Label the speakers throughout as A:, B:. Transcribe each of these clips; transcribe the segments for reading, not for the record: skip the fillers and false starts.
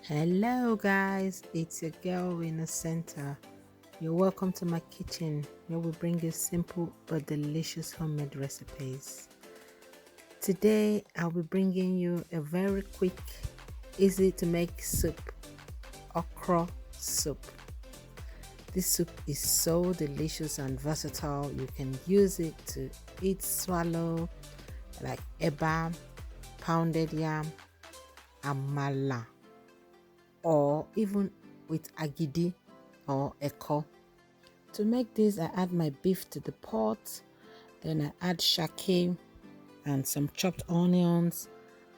A: Hello guys, it's your girl in the center. You're welcome to my kitchen where we bring you simple but delicious homemade recipes. Today I'll be bringing you a very quick, easy to make soup, okra soup. This soup is so delicious and versatile. You can use it to eat, swallow, like eba, pounded yam, amala, or even with agidi or eko. To make this, I add my beef to the pot, then I add shaki and some chopped onions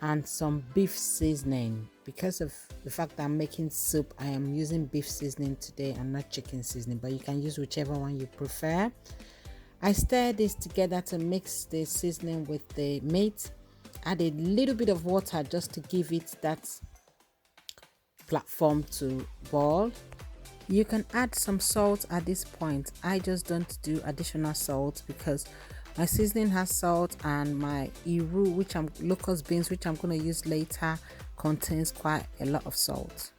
A: and some beef seasoning. Because of the fact that I'm making soup, I am using beef seasoning today and not chicken seasoning, but you can use whichever one you prefer. I stir this together to mix the seasoning with the meat. Add a little bit of water just to give it that platform to boil. You can add some salt at this point. I just don't do additional salt because my seasoning has salt, and my iru, which I'm locust beans, which I'm going to use later, contains quite a lot of salt.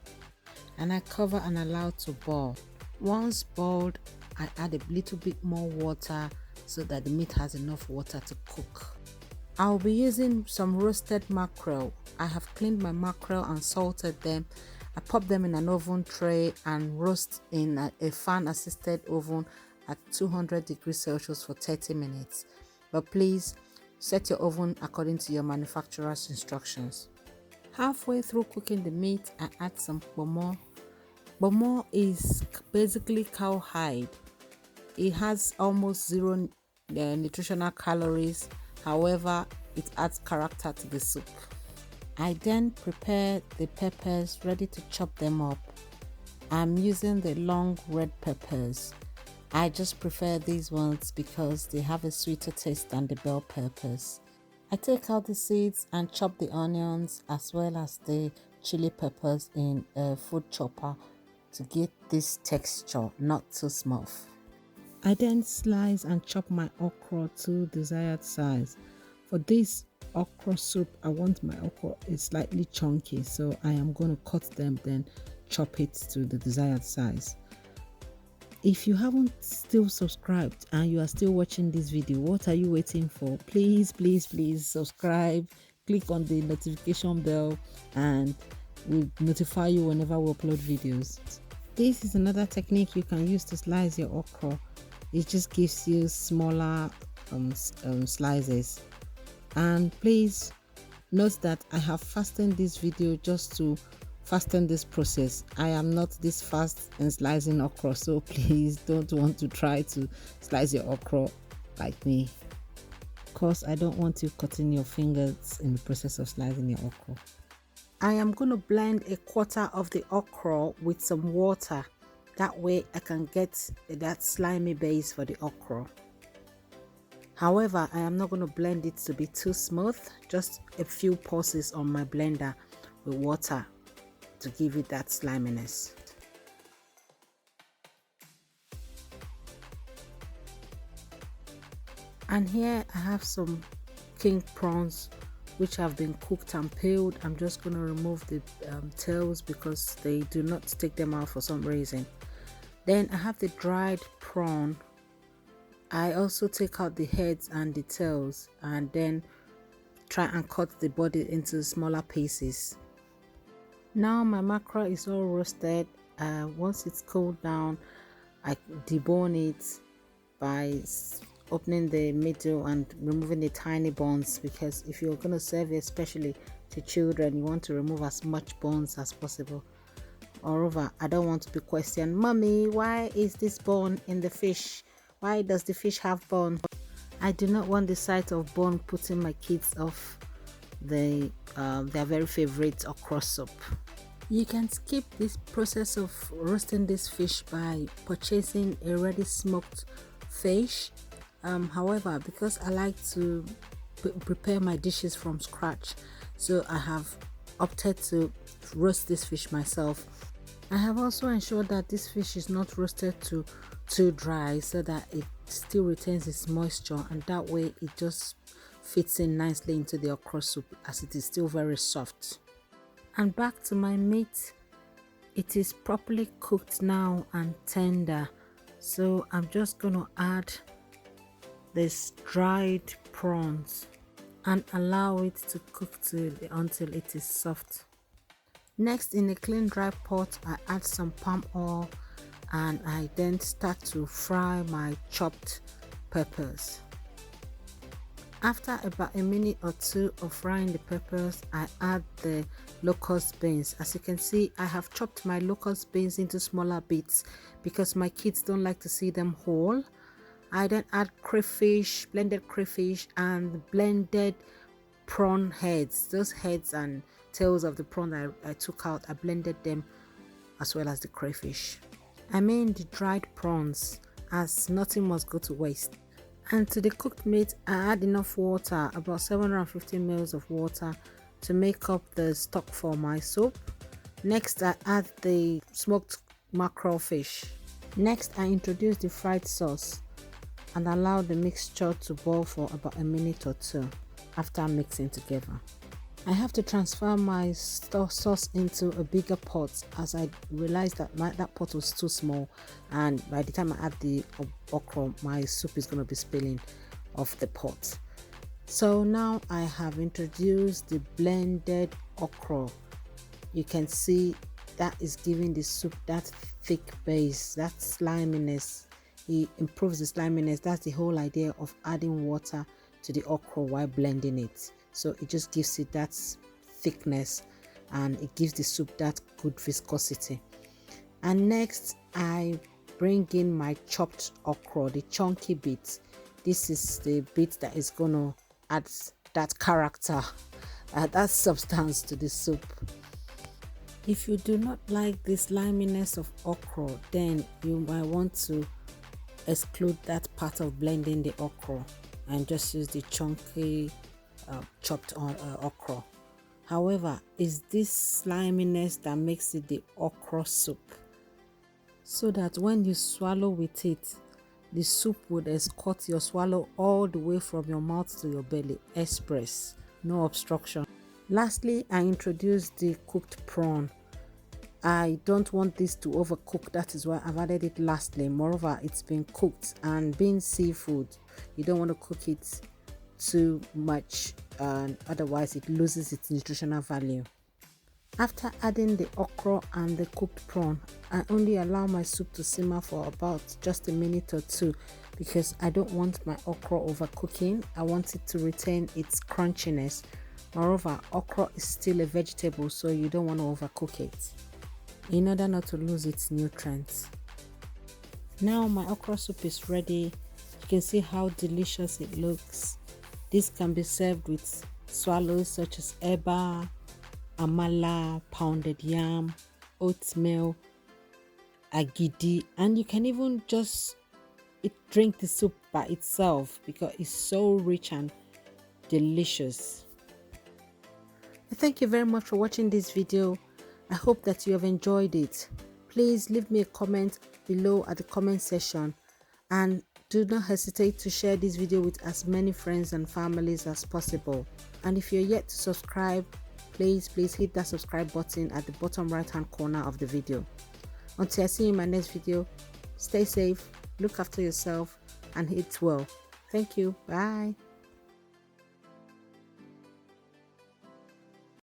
A: And I cover and allow to boil. Once boiled, I add a little bit more water so that the meat has enough water to cook. I'll be using some roasted mackerel. I have cleaned my mackerel and salted them. I pop them in an oven tray and roast in a fan assisted oven at 200 degrees Celsius for 30 minutes. But please set your oven according to your manufacturer's instructions. Halfway through cooking the meat, I add some ponmo. Ponmo is basically cowhide. It has almost zero nutritional calories. However, it adds character to the soup. I then prepare the peppers, ready to chop them up. I'm using the long red peppers. I just prefer these ones because they have a sweeter taste than the bell peppers. I take out the seeds and chop the onions as well as the chili peppers in a food chopper to get this texture, not too smooth. I then slice and chop my okra to desired size. For this okra soup, I want my okra is slightly chunky, so I am going to cut them, then chop it to the desired size. If you haven't still subscribed and you are still watching this video, what are you waiting for? Please subscribe, click on the notification bell, and we'll notify you whenever we upload videos. This is another technique you can use to slice your okra. It just gives you smaller slices. And please note that I have fastened this video just to fasten this process. I am not this fast in slicing okra, so please don't want to try to slice your okra like me, because I don't want you cutting your fingers in the process of slicing your okra. I am going to blend a quarter of the okra with some water. That way I can get that slimy base for the okra. However, I am not going to blend it to be too smooth, just a few pulses on my blender with water to give it that sliminess. And here I have some king prawns which have been cooked and peeled. I'm just going to remove the tails because they do not take them out for some reason. Then I have the dried prawn. I also take out the heads and the tails and then try and cut the body into smaller pieces. Now my mackerel is all roasted. Once it's cooled down, I debone it by opening the middle and removing the tiny bones, because if you're going to serve it especially to children, you want to remove as much bones as possible. Moreover, I don't want to be questioned, "Mommy, why is this bone in the fish? Why does the fish have bone?" I do not want the sight of bone putting my kids off their very favorite okra soup. You can skip this process of roasting this fish by purchasing a ready smoked fish. However, because I like to prepare my dishes from scratch, so I have opted to roast this fish myself. I have also ensured that this fish is not roasted too dry so that it still retains its moisture, and that way it just fits in nicely into the okra soup as it is still very soft. And back to my meat. It is properly cooked now and tender, so I'm just going to add this dried prawns and allow it to cook until it is soft. Next, in a clean dry pot, I add some palm oil and I then start to fry my chopped peppers. After about a minute or two of frying the peppers, I add the locust beans. As you can see, I have chopped my locust beans into smaller bits because my kids don't like to see them whole. I then add crayfish, blended crayfish, and blended prawn heads. Those heads and tails of the prawn I took out, I blended them as well as the crayfish. I mean the dried prawns, as nothing must go to waste. And to the cooked meat, I add enough water, about 750 ml of water, to make up the stock for my soup. Next, I add the smoked mackerel fish. Next, I introduce the fried sauce and allow the mixture to boil for about a minute or two after mixing together. I have to transfer my sauce into a bigger pot as I realized that that pot was too small, and by the time I add the okra, my soup is going to be spilling off the pot. So now I have introduced the blended okra. You can see that is giving the soup that thick base, that sliminess. It improves the sliminess. That's the whole idea of adding water to the okra while blending it. So it just gives it that thickness and it gives the soup that good viscosity. And next, I bring in my chopped okra, the chunky bits. This is the bit that is going to add that character, that substance to the soup. If you do not like the sliminess of okra, then you might want to exclude that part of blending the okra and just use the chunky chopped okra. However, it's this sliminess that makes it the okra soup, so that when you swallow with it, the soup would escort your swallow all the way from your mouth to your belly, express, no obstruction. Lastly, I introduce the cooked prawn. I don't want this to overcook, that is why I've added it lastly. Moreover, it's been cooked, and being seafood, you don't want to cook it too much, and otherwise it loses its nutritional value. After adding the okra and the cooked prawn, I only allow my soup to simmer for about just a minute or two because I don't want my okra overcooking. I want it to retain its crunchiness. Moreover, okra is still a vegetable, so you don't want to overcook it in order not to lose its nutrients. Now my okra soup is ready. You can see how delicious it looks. This can be served with swallows such as eba, amala, pounded yam, oatmeal, agidi, and you can even just drink the soup by itself because it's so rich and delicious. Thank you very much for watching this video. I hope that you have enjoyed it. Please leave me a comment below at the comment section, and do not hesitate to share this video with as many friends and families as possible. And if you're yet to subscribe, please hit that subscribe button at the bottom right hand corner of the video. Until I see you in my next video, stay safe, look after yourself, and eat well. Thank you. Bye.